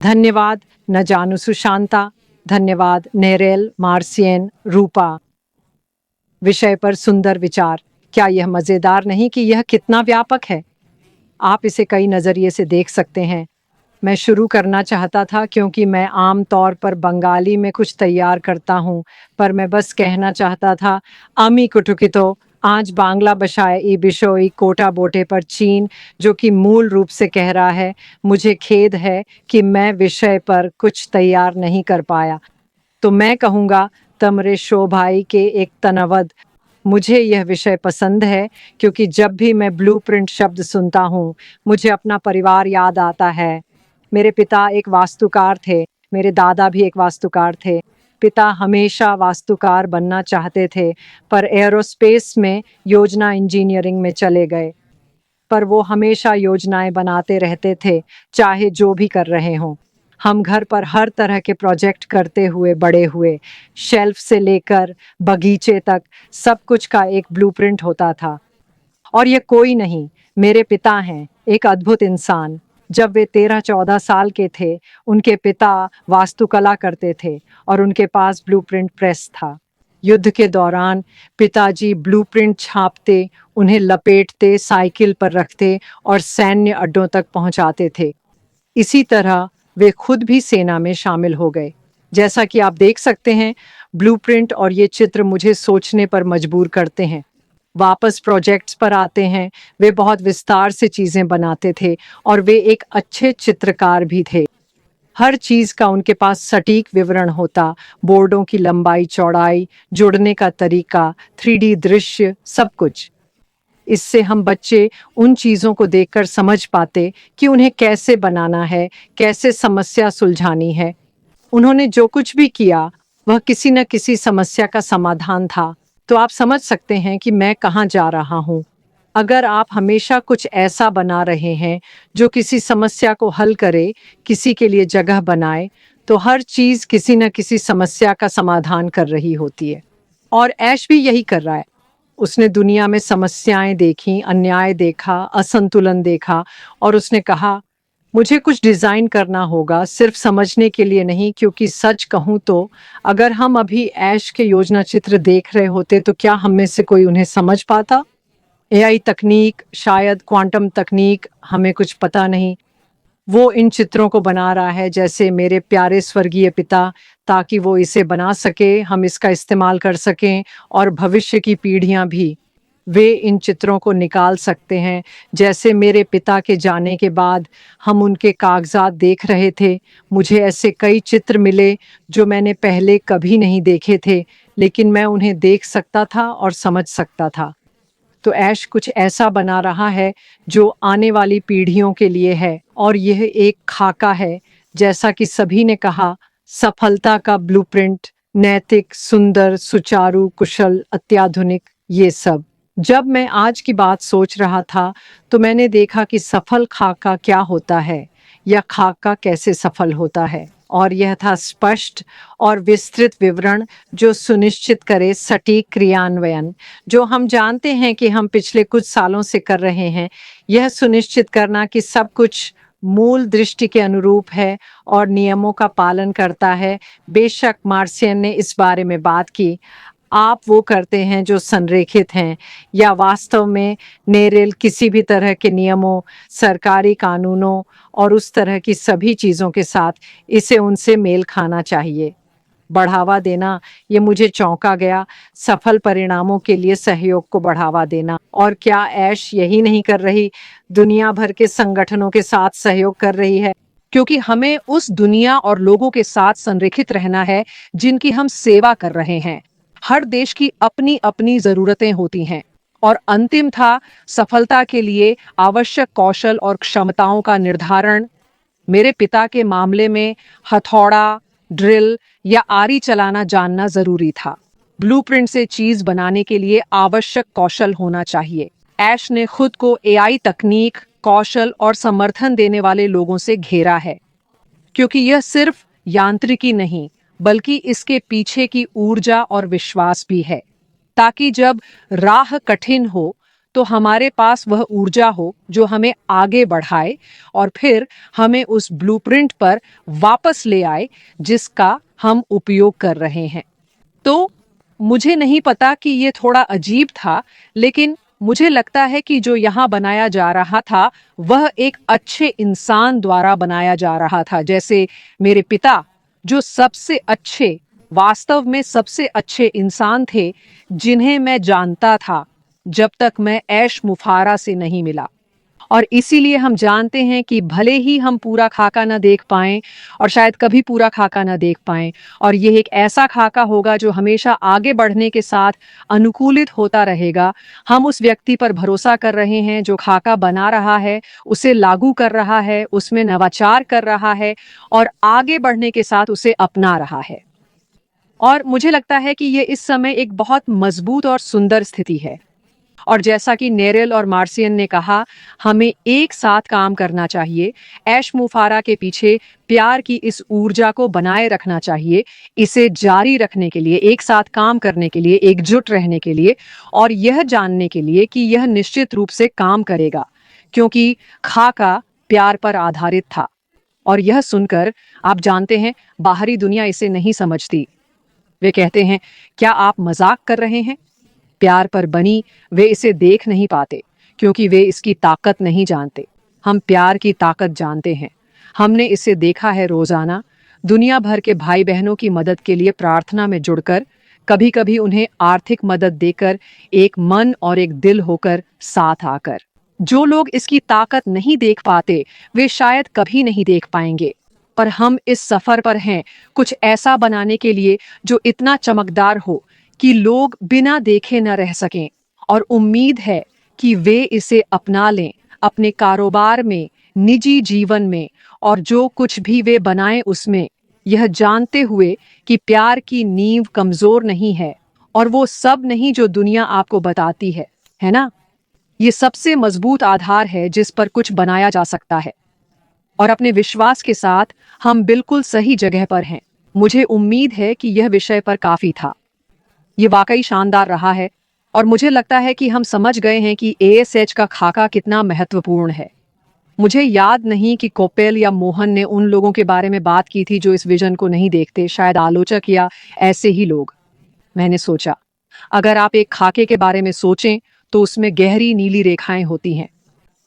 धन्यवाद न जानू सुशांता, धन्यवाद नेरेल, मार्सियन, रूपा। विषय पर सुंदर विचार। क्या यह मजेदार नहीं कि यह कितना व्यापक है? आप इसे कई नजरिए से देख सकते हैं। मैं शुरू करना चाहता था क्योंकि मैं आम तौर पर बंगाली में कुछ तैयार करता हूँ, पर मैं बस कहना चाहता था, आमी कुटुकितो आज बांग्ला भाषाएं ई बिशोई कोटा बोटे पर चीन, जो कि मूल रूप से कह रहा है, मुझे खेद है कि मैं विषय पर कुछ तैयार नहीं कर पाया। तो मैं कहूँगा, तमरे शो भाई के एक तनवद। मुझे यह विषय पसंद है क्योंकि जब भी मैं ब्लूप्रिंट शब्द सुनता हूँ, मुझे अपना परिवार याद आता है। मेरे पिता एक वास्तुकार थे, मेरे दादा भी एक वास्तुकार थे। पिता हमेशा वास्तुकार बनना चाहते थे, पर एयरोस्पेस में योजना इंजीनियरिंग में चले गए। पर वो हमेशा योजनाएं बनाते रहते थे, चाहे जो भी कर रहे हों। हम घर पर हर तरह के प्रोजेक्ट करते हुए बड़े हुए। शेल्फ से लेकर बगीचे तक सब कुछ का एक ब्लूप्रिंट होता था। और ये कोई नहीं, मेरे पिता हैं, एक अद्भुत इंसान। जब वे 13-14 साल के थे, उनके पिता वास्तुकला करते थे और उनके पास ब्लूप्रिंट प्रेस था। युद्ध के दौरान पिताजी ब्लूप्रिंट छापते, उन्हें लपेटते, साइकिल पर रखते और सैन्य अड्डों तक पहुंचाते थे। इसी तरह वे खुद भी सेना में शामिल हो गए। जैसा कि आप देख सकते हैं, ब्लूप्रिंट और ये चित्र मुझे सोचने पर मजबूर करते हैं। वापस प्रोजेक्ट्स पर आते हैं, वे बहुत विस्तार से चीजें बनाते थे और वे एक अच्छे चित्रकार भी थे। हर चीज का उनके पास सटीक विवरण होता, बोर्डों की लंबाई चौड़ाई, जुड़ने का तरीका, 3D दृश्य, सब कुछ। इससे हम बच्चे उन चीज़ों को देखकर समझ पाते कि उन्हें कैसे बनाना है, कैसे समस्या सुलझानी है। उन्होंने जो कुछ भी किया, वह किसी न किसी समस्या का समाधान था। तो आप समझ सकते हैं कि मैं कहाँ जा रहा हूँ। अगर आप हमेशा कुछ ऐसा बना रहे हैं जो किसी समस्या को हल करे, किसी के लिए जगह बनाए, तो हर चीज़ किसी न किसी समस्या का समाधान कर रही होती है। और ऐश भी यही कर रहा है। उसने दुनिया में समस्याएं देखी, अन्याय देखा, असंतुलन देखा और उसने कहा, मुझे कुछ डिज़ाइन करना होगा, सिर्फ समझने के लिए नहीं, क्योंकि सच कहूँ तो अगर हम अभी ऐश के योजना चित्र देख रहे होते तो क्या हम में से कोई उन्हें समझ पाता? एआई तकनीक, शायद क्वांटम तकनीक, हमें कुछ पता नहीं। वो इन चित्रों को बना रहा है जैसे मेरे प्यारे स्वर्गीय पिता, ताकि वो इसे बना सके, हम इसका इस्तेमाल कर सकें और भविष्य की पीढ़ियां भी। वे इन चित्रों को निकाल सकते हैं, जैसे मेरे पिता के जाने के बाद हम उनके कागजात देख रहे थे। मुझे ऐसे कई चित्र मिले जो मैंने पहले कभी नहीं देखे थे, लेकिन मैं उन्हें देख सकता था और समझ सकता था। तो ऐश कुछ ऐसा बना रहा है जो आने वाली पीढ़ियों के लिए है, और यह एक खाका है। जैसा कि सभी ने कहा, सफलता का ब्लूप्रिंट, नैतिक, सुंदर, सुचारू, कुशल, अत्याधुनिक, ये सब। जब मैं आज की बात सोच रहा था, तो मैंने देखा कि सफल खाका क्या होता है, या खाका कैसे सफल होता है। और यह था स्पष्ट और विस्तृत विवरण जो सुनिश्चित करे सटीक क्रियान्वयन, जो हम जानते हैं कि हम पिछले कुछ सालों से कर रहे हैं। यह सुनिश्चित करना कि सब कुछ मूल दृष्टि के अनुरूप है और नियमों का पालन करता है। बेशक मार्सियन ने इस बारे में बात की, आप वो करते हैं जो संरेखित हैं, या वास्तव में नेरेल किसी भी तरह के नियमों, सरकारी कानूनों और उस तरह की सभी चीज़ों के साथ इसे उनसे मेल खाना चाहिए। बढ़ावा देना, ये मुझे चौंका गया। सफल परिणामों के लिए सहयोग को बढ़ावा देना। और क्या ऐश यही नहीं कर रही, दुनिया भर के संगठनों के साथ सहयोग कर रही है? क्योंकि हमें उस दुनिया और लोगों के साथ संरेखित रहना है जिनकी हम सेवा कर रहे हैं। हर देश की अपनी अपनी जरूरतें होती हैं और अंतिम था सफलता के लिए आवश्यक कौशल और क्षमताओं का निर्धारण। मेरे पिता के मामले में हथौड़ा, ड्रिल या आरी चलाना जानना जरूरी था। ब्लूप्रिंट से चीज बनाने के लिए आवश्यक कौशल होना चाहिए। ऐश ने खुद को एआई तकनीक, कौशल और समर्थन देने वाले लोगों से घेरा है, क्योंकि यह सिर्फ यांत्रिकी नहीं, बल्कि इसके पीछे की ऊर्जा और विश्वास भी है, ताकि जब राह कठिन हो तो हमारे पास वह ऊर्जा हो जो हमें आगे बढ़ाए और फिर हमें उस ब्लूप्रिंट पर वापस ले आए जिसका हम उपयोग कर रहे हैं। तो मुझे नहीं पता कि ये थोड़ा अजीब था, लेकिन मुझे लगता है कि जो यहाँ बनाया जा रहा था वह एक अच्छे इंसान द्वारा बनाया जा रहा था। जैसे मेरे पिता जो सबसे अच्छे, वास्तव में सबसे अच्छे इंसान थे जिन्हें मैं जानता था जब तक मैं ऐश मुफारा से नहीं मिला। और इसीलिए हम जानते हैं कि भले ही हम पूरा खाका ना देख पाएं और शायद कभी पूरा खाका ना देख पाएं, और यह एक ऐसा खाका होगा जो हमेशा आगे बढ़ने के साथ अनुकूलित होता रहेगा। हम उस व्यक्ति पर भरोसा कर रहे हैं जो खाका बना रहा है, उसे लागू कर रहा है, उसमें नवाचार कर रहा है और आगे बढ़ने के साथ उसे अपना रहा है। और मुझे लगता है कि ये इस समय एक बहुत मजबूत और सुंदर स्थिति है। और जैसा कि नेरेल और मार्सियन ने कहा, हमें एक साथ काम करना चाहिए, ऐश मुफारा के पीछे प्यार की इस ऊर्जा को बनाए रखना चाहिए, इसे जारी रखने के लिए, एक साथ काम करने के लिए, एकजुट रहने के लिए, और यह जानने के लिए कि यह निश्चित रूप से काम करेगा, क्योंकि खाका प्यार पर आधारित था। और यह सुनकर आप जानते हैं, बाहरी दुनिया इसे नहीं समझती। वे कहते हैं, क्या आप मजाक कर रहे हैं? प्यार पर बनी वे इसे देख नहीं पाते क्योंकि वे इसकी ताकत नहीं जानते। हम प्यार की ताकत जानते हैं। हमने इसे देखा है रोजाना, दुनिया भर के भाई बहनों की मदद के लिए प्रार्थना में जुड़कर, कभी कभी उन्हें आर्थिक मदद देकर, एक मन और एक दिल होकर, साथ आकर। जो लोग इसकी ताकत नहीं देख पाते वे शायद कभी नहीं देख पाएंगे, पर हम इस सफर पर हैं कुछ ऐसा बनाने के लिए जो इतना चमकदार हो कि लोग बिना देखे न रह सकें। और उम्मीद है कि वे इसे अपना लें अपने कारोबार में, निजी जीवन में, और जो कुछ भी वे बनाएं उसमें, यह जानते हुए कि प्यार की नींव कमजोर नहीं है और वो सब नहीं जो दुनिया आपको बताती है ना? ये सबसे मजबूत आधार है जिस पर कुछ बनाया जा सकता है। और अपने विश्वास के साथ हम बिल्कुल सही जगह पर हैं। मुझे उम्मीद है कि यह विषय पर काफी था। ये वाकई शानदार रहा है और मुझे लगता है कि हम समझ गए हैं कि एएसएच का खाका कितना महत्वपूर्ण है। मुझे याद नहीं कि कोपेल या मोहन ने उन लोगों के बारे में बात की थी जो इस विजन को नहीं देखते, शायद आलोचक या ऐसे ही लोग। मैंने सोचा, अगर आप एक खाके के बारे में सोचें तो उसमें गहरी नीली रेखाएं होती हैं।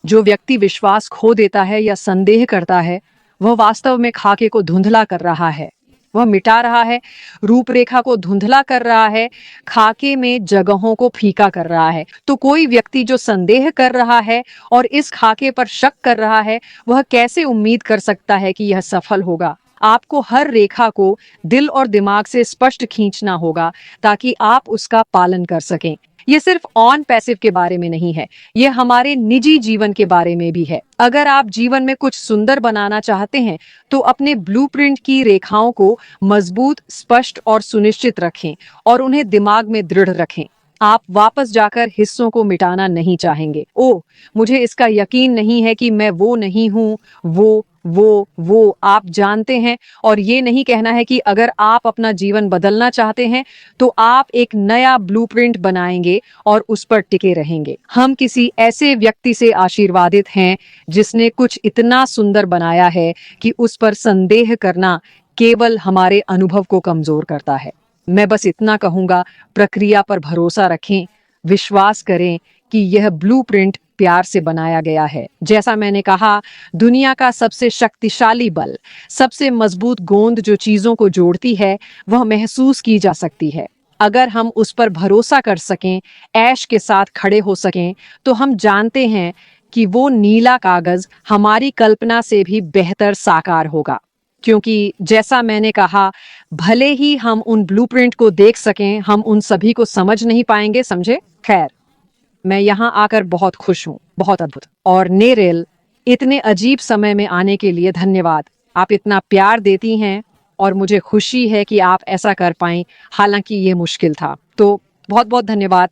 जो व्यक्ति विश्वास खो देता है या संदेह करता है, वह वास्तव में खाके को धुंधला कर रहा है, वह मिटा रहा है, रूपरेखा को धुंधला कर रहा है, खाके में जगहों को फीका कर रहा है। तो कोई व्यक्ति जो संदेह कर रहा है और इस खाके पर शक कर रहा है, वह कैसे उम्मीद कर सकता है कि यह सफल होगा? आपको हर रेखा को दिल और दिमाग से स्पष्ट खींचना होगा ताकि आप उसका पालन कर सकें। ये सिर्फ ऑन पैसिव के बारे में नहीं है, ये हमारे निजी जीवन के बारे में भी है। अगर आप जीवन में कुछ सुंदर बनाना चाहते हैं तो अपने ब्लूप्रिंट की रेखाओं को मजबूत, स्पष्ट और सुनिश्चित रखें और उन्हें दिमाग में दृढ़ रखें। आप वापस जाकर हिस्सों को मिटाना नहीं चाहेंगे। ओह, मुझे इसका यकीन नहीं है कि मैं वो नहीं हूँ, वो आप जानते हैं। और ये नहीं कहना है कि अगर आप अपना जीवन बदलना चाहते हैं तो आप एक नया ब्लूप्रिंट बनाएंगे और उस पर टिके रहेंगे। हम किसी ऐसे व्यक्ति से आशीर्वादित हैं जिसने कुछ इतना सुंदर बनाया है कि उस पर संदेह करना केवल हमारे अनुभव को कमजोर करता है। मैं बस इतना कहूंगा, प्रक्रिया पर भरोसा रखें, विश्वास करें कि यह ब्लूप्रिंट प्यार से बनाया गया है। जैसा मैंने कहा, दुनिया का सबसे शक्तिशाली बल, सबसे मजबूत गोंद जो चीजों को जोड़ती है, वह महसूस की जा सकती है। अगर हम उस पर भरोसा कर सकें, ऐश के साथ खड़े हो सकें, तो हम जानते हैं कि वो नीला कागज हमारी कल्पना से भी बेहतर साकार होगा। क्योंकि जैसा मैंने कहा, भले ही हम उन ब्लूप्रिंट को देख सकें, हम उन सभी को समझ नहीं पाएंगे, समझे? खैर, मैं यहाँ आकर बहुत खुश हूँ, बहुत अद्भुत। और नेरेल, इतने अजीब समय में आने के लिए धन्यवाद। आप इतना प्यार देती हैं और मुझे खुशी है कि आप ऐसा कर पाएं, हालांकि ये मुश्किल था। तो बहुत बहुत धन्यवाद।